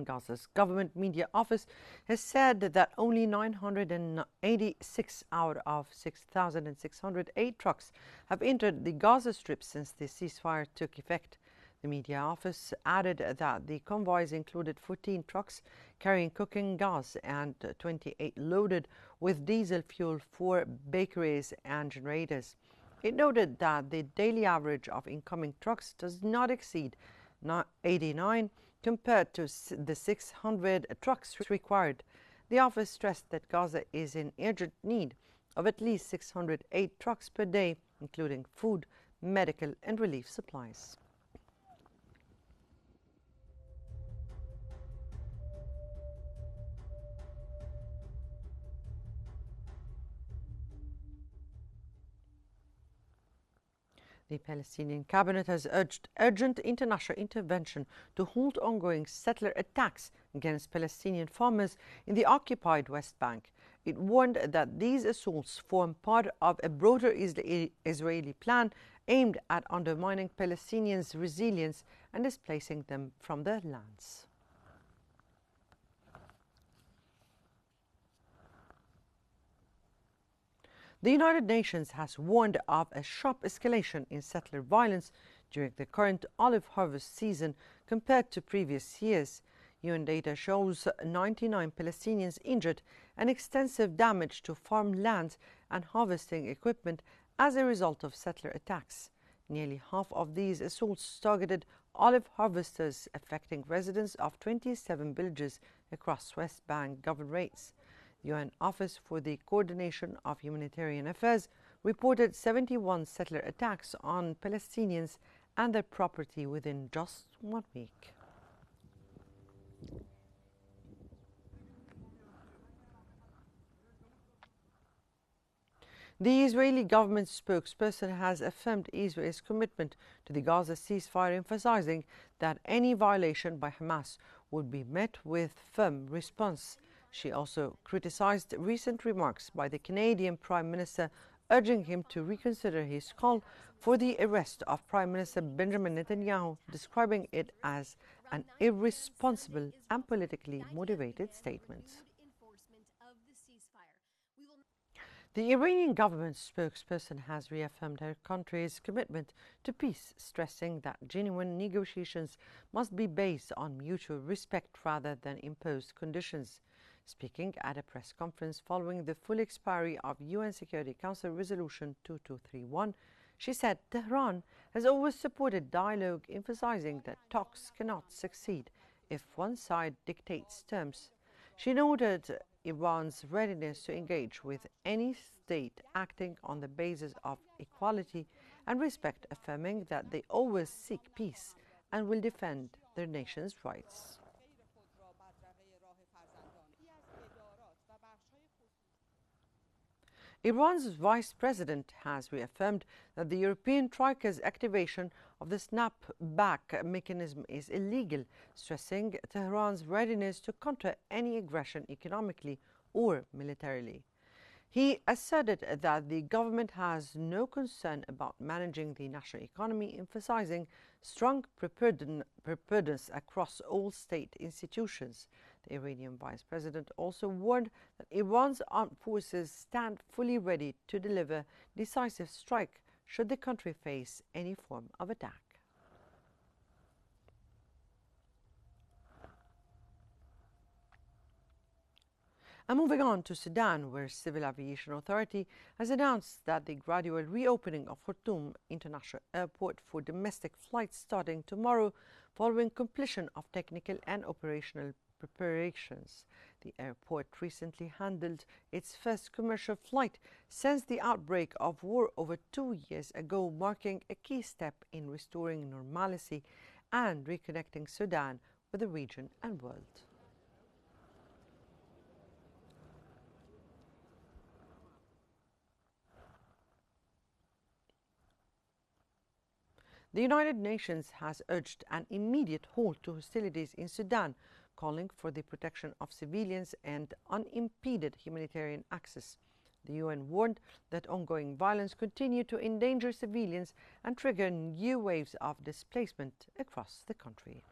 Gaza's government media office has said that only 986 out of 6,608 trucks have entered the Gaza Strip since the ceasefire took effect. The media office added that the convoys included 14 trucks carrying cooking gas and 28 loaded with diesel fuel for bakeries and generators. It noted that the daily average of incoming trucks does not exceed 89 compared to the 600 trucks required. The office stressed that Gaza is in urgent need of at least 608 trucks per day, including food, medical and relief supplies. The Palestinian cabinet has urged urgent international intervention to halt ongoing settler attacks against Palestinian farmers in the occupied West Bank. It warned that these assaults form part of a broader Israeli plan aimed at undermining Palestinians' resilience and displacing them from their lands. The United Nations has warned of a sharp escalation in settler violence during the current olive harvest season compared to previous years. UN data shows 99 Palestinians injured and extensive damage to farmlands and harvesting equipment as a result of settler attacks. Nearly half of these assaults targeted olive harvesters, affecting residents of 27 villages across West Bank governorates. The UN Office for the Coordination of Humanitarian Affairs reported 71 settler attacks on Palestinians and their property within just 1 week. The Israeli government spokesperson has affirmed Israel's commitment to the Gaza ceasefire, emphasizing that any violation by Hamas would be met with firm response. She also criticized recent remarks by the Canadian Prime Minister, urging him to reconsider his call for the arrest of Prime Minister Benjamin Netanyahu, describing it as an irresponsible and politically motivated statement. The Iranian government spokesperson has reaffirmed her country's commitment to peace, stressing that genuine negotiations must be based on mutual respect rather than imposed conditions. Speaking at a press conference following the full expiry of UN Security Council Resolution 2231, she said Tehran has always supported dialogue, emphasizing that talks cannot succeed if one side dictates terms. She noted Iran's readiness to engage with any state acting on the basis of equality and respect, affirming that they always seek peace and will defend their nation's rights. Iran's vice president has reaffirmed that the European Troika's activation of the snapback mechanism is illegal, stressing Tehran's readiness to counter any aggression economically or militarily. He asserted that the government has no concern about managing the national economy, emphasizing strong preparedness across all state institutions. The Iranian vice president also warned that Iran's armed forces stand fully ready to deliver decisive strike should the country face any form of attack. And moving on to Sudan, where Civil Aviation Authority has announced that the gradual reopening of Khartoum International Airport for domestic flights starting tomorrow following completion of technical and operational preparations. The airport recently handled its first commercial flight since the outbreak of war over 2 years ago, marking a key step in restoring normalcy and reconnecting Sudan with the region and world. The United Nations has urged an immediate halt to hostilities in Sudan, calling for the protection of civilians and unimpeded humanitarian access. The UN warned that ongoing violence continued to endanger civilians and trigger new waves of displacement across the country.